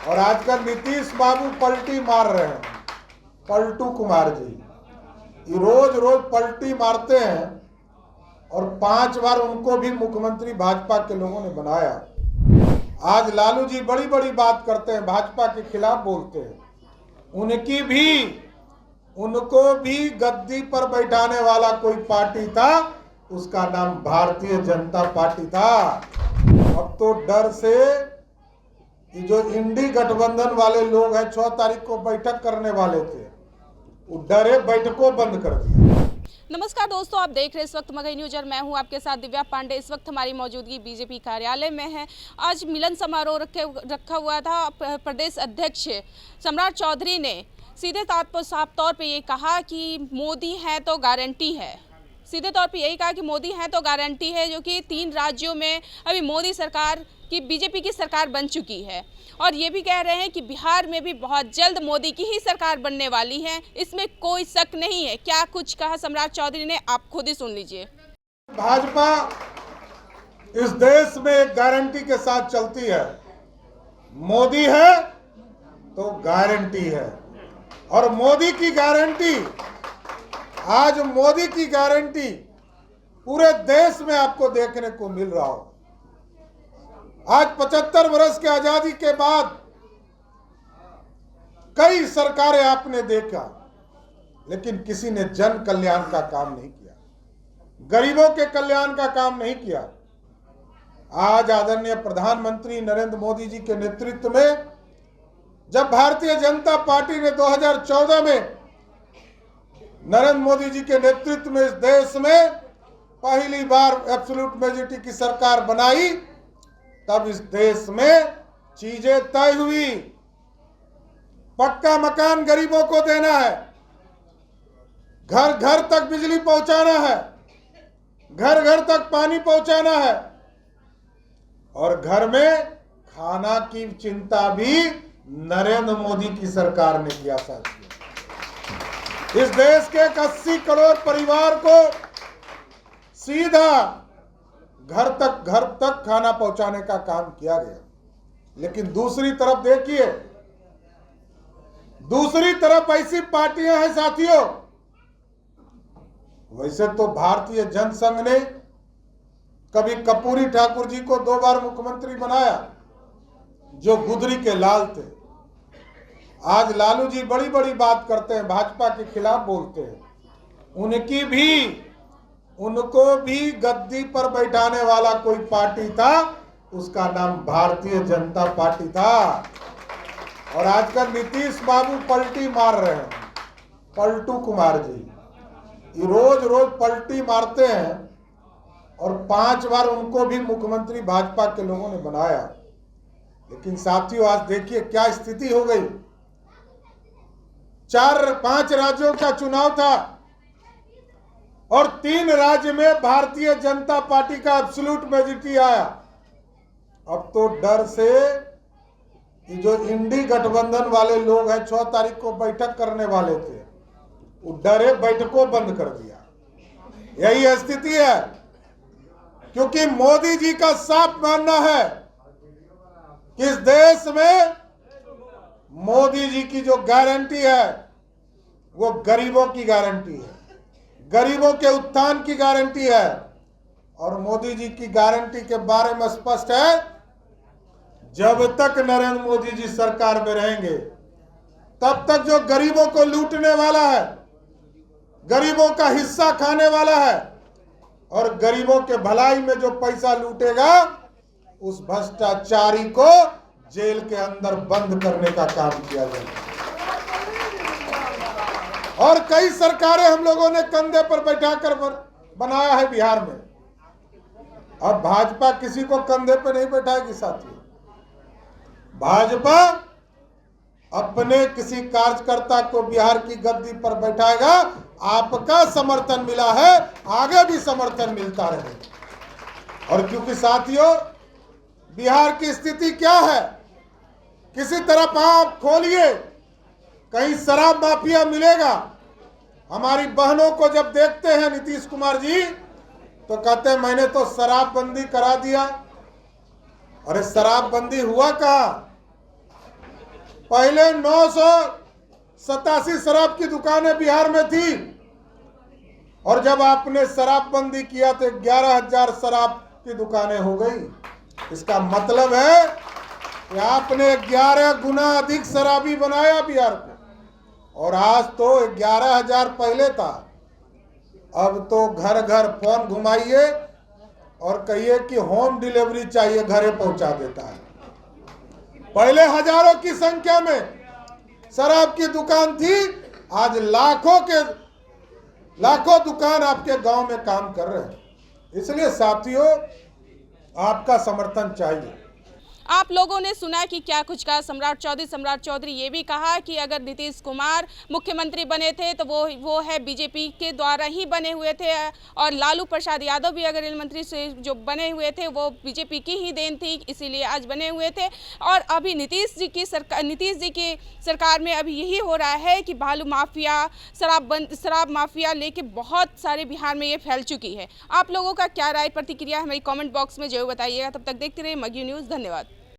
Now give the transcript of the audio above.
और आजकल नीतीश बाबू पलटी मार रहे हैं, पलटू कुमार जी रोज रोज पलटी मारते हैं और 5 बार उनको भी मुख्यमंत्री भाजपा के लोगों ने बनाया। आज लालू जी बड़ी बड़ी बात करते हैं, भाजपा के खिलाफ बोलते हैं। उनको भी गद्दी पर बैठाने वाला कोई पार्टी था, उसका नाम भारतीय जनता पार्टी था। अब तो डर से जो इंडी गठबंधन वाले लोग हैं 6 तारीख को बैठक करने वाले थे, वो डरे बैठकों बंद कर दिया। नमस्कार दोस्तों, आप देख रहे हैं इस वक्त मगही न्यूज और मैं हूं आपके साथ दिव्या पांडे। इस वक्त हमारी मौजूदगी बीजेपी कार्यालय में है। आज मिलन समारोह रखा हुआ था। प्रदेश अध्यक्ष सम्राट चौधरी ने सीधे साफ तौर पे ये कहा कि मोदी है तो गारंटी है। सीधे तौर पे यही कहा कि मोदी है तो गारंटी है, जो कि 3 राज्यों में अभी मोदी सरकार की बीजेपी की सरकार बन चुकी है। और ये भी कह रहे हैं कि बिहार में भी बहुत जल्द मोदी की ही सरकार बनने वाली है, इसमें कोई शक नहीं है। क्या कुछ कहा सम्राट चौधरी ने, आप खुद ही सुन लीजिए। भाजपा इस देश में एक गारंटी के साथ चलती है, मोदी है तो गारंटी है। और मोदी की गारंटी, आज मोदी की गारंटी पूरे देश में आपको देखने को मिल रहा हो। आज 75 वर्ष की आजादी के बाद कई सरकारें आपने देखा, लेकिन किसी ने जन कल्याण का काम नहीं किया, गरीबों के कल्याण का काम नहीं किया। आज आदरणीय प्रधानमंत्री नरेंद्र मोदी जी के नेतृत्व में जब भारतीय जनता पार्टी ने 2014 में नरेंद्र मोदी जी के नेतृत्व में इस देश में पहली बार एब्सोल्यूट मेजॉरिटी की सरकार बनाई, तब इस देश में चीजें तय हुई। पक्का मकान गरीबों को देना है, घर घर तक बिजली पहुंचाना है, घर घर तक पानी पहुंचाना है, और घर में खाना की चिंता भी नरेंद्र मोदी की सरकार ने किया। साथियों, इस देश के 80 करोड़ परिवार को सीधा घर तक खाना पहुंचाने का काम किया गया। लेकिन दूसरी तरफ देखिए, दूसरी तरफ ऐसी पार्टियां हैं साथियों। वैसे तो भारतीय जनसंघ ने कभी कर्पूरी ठाकुर जी को 2 बार मुख्यमंत्री बनाया, जो गुदरी के लाल थे। आज लालू जी बड़ी बड़ी बात करते हैं, भाजपा के खिलाफ बोलते हैं। उनको भी गद्दी पर बैठाने वाला कोई पार्टी था, उसका नाम भारतीय जनता पार्टी था। और आजकल नीतीश बाबू पलटी मार रहे हैं, पलटू कुमार जी रोज रोज पलटी मारते हैं और 5 बार उनको भी मुख्यमंत्री भाजपा के लोगों ने बनाया। लेकिन साथियों, आज देखिए क्या स्थिति हो गई। 4-5 राज्यों का चुनाव था और 3 राज्य में भारतीय जनता पार्टी का एब्सोल्यूट मेजॉरिटी आया। अब तो डर से जो इंडी गठबंधन वाले लोग हैं 6 तारीख को बैठक करने वाले थे, वो डरे बैठकों बंद कर दिया। यही स्थिति है, क्योंकि मोदी जी का साफ मानना है कि इस देश में मोदी जी की जो गारंटी है वो गरीबों की गारंटी है, गरीबों के उत्थान की गारंटी है। और मोदी जी की गारंटी के बारे में स्पष्ट है, जब तक नरेंद्र मोदी जी सरकार में रहेंगे तब तक जो गरीबों को लूटने वाला है, गरीबों का हिस्सा खाने वाला है और गरीबों के भलाई में जो पैसा लूटेगा, उस भ्रष्टाचारी को जेल के अंदर बंद करने का काम किया जाएगा। और कई सरकारें हम लोगों ने कंधे पर बैठाकर बनाया है बिहार में। अब भाजपा किसी को कंधे पर नहीं बैठाएगी साथियों। भाजपा अपने किसी कार्यकर्ता को बिहार की गद्दी पर बैठाएगा। आपका समर्थन मिला है, आगे भी समर्थन मिलता रहे। और क्योंकि साथियों, बिहार की स्थिति क्या है, किसी तरफ आप खोलिए कहीं शराब माफिया मिलेगा। हमारी बहनों को जब देखते हैं नीतीश कुमार जी, तो कहते हैं मैंने तो शराबबंदी करा दिया। अरे शराबबंदी हुआ कहाँ? पहले 987 शराब की दुकानें बिहार में थी और जब आपने शराबबंदी किया तो 11,000 शराब की दुकानें हो गई। इसका मतलब है कि आपने 11 गुना अधिक शराबी बनाया बिहार को। और आज तो 11,000 पहले था, अब तो घर घर फोन घुमाइए और कहिए कि होम डिलीवरी चाहिए, घरे पहुंचा देता है। पहले हजारों की संख्या में शराब की दुकान थी, आज लाखों दुकान आपके गांव में काम कर रहे हैं। इसलिए साथियों, आपका समर्थन चाहिए। आप लोगों ने सुना कि क्या कुछ कहा सम्राट चौधरी ये भी कहा कि अगर नीतीश कुमार मुख्यमंत्री बने थे तो वो है बीजेपी के द्वारा ही बने हुए थे, और लालू प्रसाद यादव भी अगर रेल मंत्री से जो बने हुए थे वो बीजेपी की ही देन थी, इसीलिए आज बने हुए थे। और अभी नीतीश जी की सरकार में अभी यही हो रहा है कि बालू माफिया, शराब माफिया लेके बहुत सारे बिहार में ये फैल चुकी है। आप लोगों का क्या राय प्रतिक्रिया हमारी कॉमेंट बॉक्स में जरूर बताइएगा। तब तक देखते रहिए मगही न्यूज़। धन्यवाद।